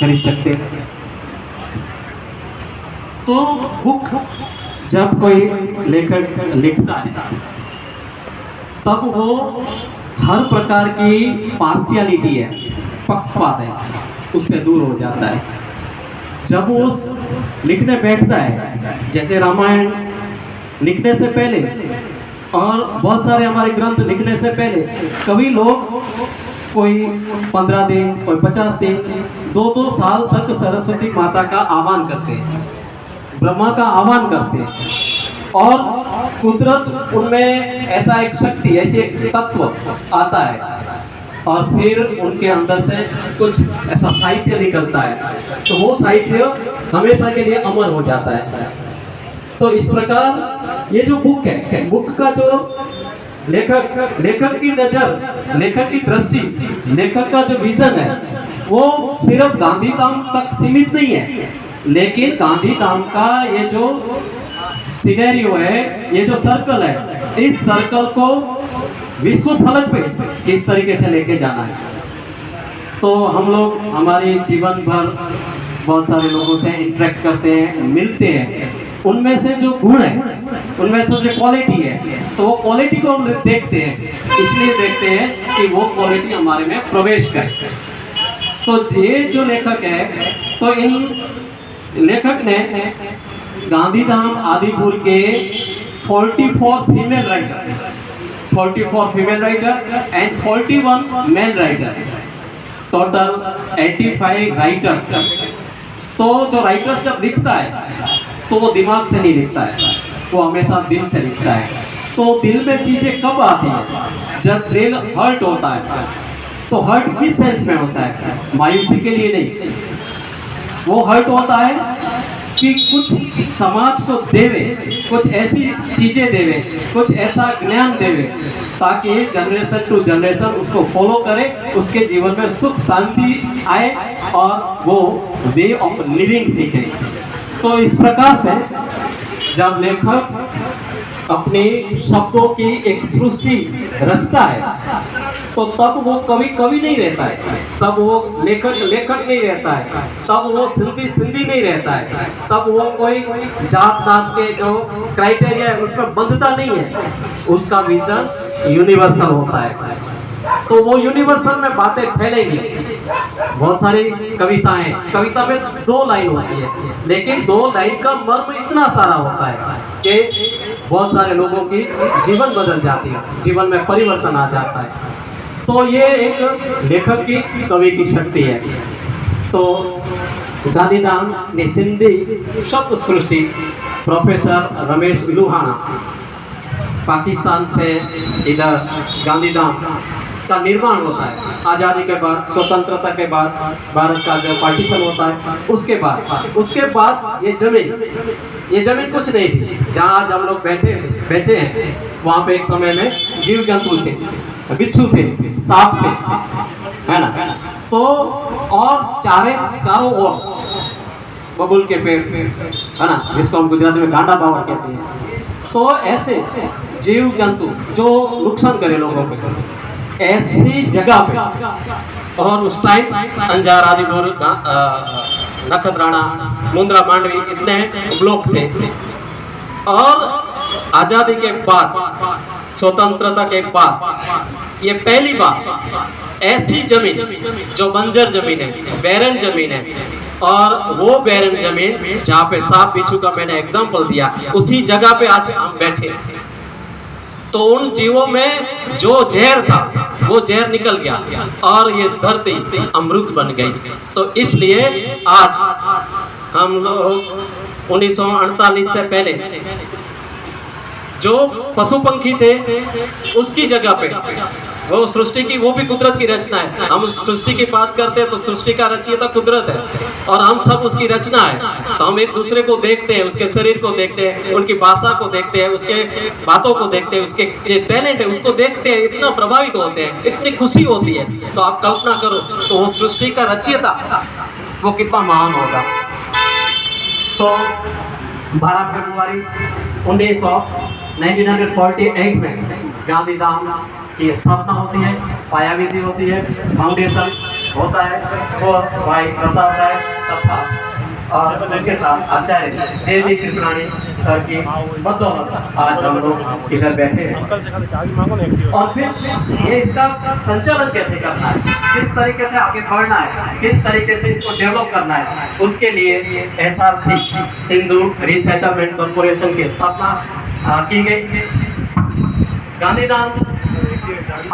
खरीद सकते हैं। तो बुक जब कोई लेखक लिखता है तब वो हर प्रकार की पार्शियलिटी है, पक्षपात है, उससे दूर हो जाता है। जब वो लिखने बैठता है, जैसे रामायण लिखने से पहले और बहुत सारे हमारे ग्रंथ लिखने से पहले कभी लोग कोई 15 दिन, कोई 50 दिन, 2-2 साल तक सरस्वती माता का आह्वान करते हैं, ब्रह्मा का आह्वान करते हैं और कुदरत उनमें ऐसा एक शक्ति, ऐसी एक तत्व आता है और फिर उनके अंदर से कुछ ऐसा साहित्य निकलता है, तो वो साहित्य हमेशा के लिए अमर हो जाता है। तो इस प्रकार ये जो बुक है, बुक का जो लेखक की नजर, लेखक की दृष्टि, लेखक का जो विजन है वो सिर्फ गांधी धाम तक सीमित नहीं है, लेकिन गांधी धाम का ये जो सिनेरियो है, ये जो सर्कल है, इस सर्कल को विश्व फलक पे किस तरीके से लेके जाना है। तो हम लोग हमारे जीवन भर बहुत सारे लोगों से इंटरेक्ट करते हैं, मिलते हैं, उनमें से जो गुण है, उनमें से जो क्वालिटी है, तो वो क्वालिटी को हम देखते हैं, इसलिए देखते हैं कि वो क्वालिटी हमारे में प्रवेश करे। तो ये जो लेखक है, तो इन लेखक ने गांधीधाम आदिपुर के 44 female writer, 44 female writer and 41 male writer, total 85 writers. तो जो राइटर्स जब लिखता है तो वो दिमाग से नहीं लिखता है, वो हमेशा दिल से लिखता है। तो दिल में चीजें कब आती हैं? जब दिल हर्ट होता है। तो हर्ट किस सेंस में होता है? मायूसी के लिए नहीं, वो हर्ट होता है कि कुछ समाज को देवे, कुछ ऐसी चीजें देवे, कुछ ऐसा ज्ञान देवे ताकि जनरेशन टू जनरेशन उसको फॉलो करे, उसके जीवन में सुख शांति आए और वो वे ऑफ लिविंग सीखे। तो इस प्रकार से जब लेखक अपने शब्दों की एक सृष्टि रचता है तो तब वो कवि नहीं रहता है, तब वो लेखक नहीं रहता है, तब वो सिंधी नहीं रहता है, तब वो कोई जात पात के जो क्राइटेरिया है उसमें बंधता नहीं है, उसका विजन यूनिवर्सल होता है। तो वो यूनिवर्सल में बातें फैलेंगी। बहुत सारी कविता में 2 लाइन होती है, लेकिन 2 लाइन का मर्म इतना सारा होता है कि बहुत सारे लोगों की जीवन बदल जाती है, जीवन में परिवर्तन आ जाता है। तो ये एक लेखक की, कवि की शक्ति है। तो गांधीधाम ने सिंधी शब्द सृष्टि प्रोफेसर रमेश लुहाना पाकिस्तान से इधर गांधीधाम का निर्माण होता है। आज़ादी के बाद, स्वतंत्रता के बाद, भारत का जो पार्टीशन होता है उसके बाद ये जमीन कुछ नहीं थी। जहाँ आज हम लोग बैठे हैं वहाँ पे एक समय में जीव जंतु थे, बिच्छू थे, सांप थे, है ना। तो और चारों ओर बबुल के पेड़, है ना, जिसको हम गुजराती में गांडा बावड़ कहते हैं। तो ऐसे जीव जंतु जो नुकसान करे लोगों पे, ऐसी जगह पे, और उस टाइम अंजार, आदिपुर, नखत्राणा, मुंद्रा, मांडवी इतने ब्लॉक थे। और आज़ादी के बाद, स्वतंत्रता के बाद ये पहली बार ऐसी जमीन जो बंजर जमीन है, बैरन जमीन है, और वो बैरन जमीन जहाँ पे सांप बिच्छू का मैंने एग्जाम्पल दिया, उसी जगह पे आज हम बैठे। तो उन जीवों में जो जहर था वो जहर निकल गया और ये धरती अमृत बन गई। तो इसलिए आज हम लोग 1948 से पहले जो पशु पंखी थे उसकी जगह पे वो सृष्टि की, वो भी कुदरत की रचना है। हम सृष्टि की बात करते हैं तो सृष्टि का रचयिता कुदरत है और हम सब उसकी रचना है। तो हम एक दूसरे को देखते हैं, उसके शरीर को देखते हैं, उनकी भाषा को देखते हैं, उसके बातों को देखते हैं, उसके जो टैलेंट है उसको देखते हैं, इतना प्रभावित होते हैं, इतनी खुशी होती है। तो आप कल्पना करो तो वो सृष्टि का रचयिता वो कितना महान होगा। तो 12 फरवरी 1948 में गांधीधाम की स्थापना होती है, पायाविधि होती है, फाउंडेशन होता है स्व भाई प्रताप राय तथा और उनके साथ आचार्य JV कृपलानी सर की बदौलत आज हम लोग इधर बैठे हैं। और फिर ये इसका संचालन कैसे करना है, किस तरीके से आगे बढ़ना है, किस तरीके से इसको डेवलप करना है, उसके लिए SRC सिंधु रीसेटलमेंट कॉर्पोरेशन की स्थापना की गई। गांधीधाम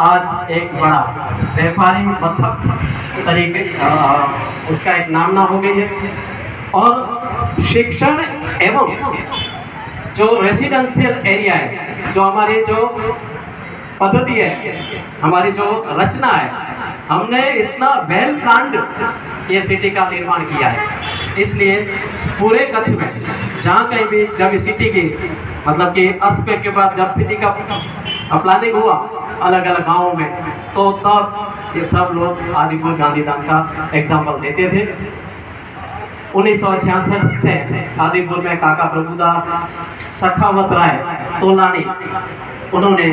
आज एक बड़ा व्यापारी मथक तरीके उसका एक नामना हो गई है। और शिक्षण एवं जो रेसिडेंशियल एरिया है, जो हमारी जो पद्धति है, हमारी जो रचना है, हमने इतना वेल प्लान्ड ये सिटी का निर्माण किया है। इसलिए पूरे कच्छ में जहाँ कहीं भी जब सिटी की मतलब कि अर्थक्वेक के बाद जब सिटी का प्लानिंग हुआ अलग अलग गाँवों में, तो तब ये सब लोग आदिपुर गांधीधाम का एग्जाम्पल देते थे। 1966 से आदिपुर में काका प्रभुदास, सखावत राय, तोलानी, उन्होंने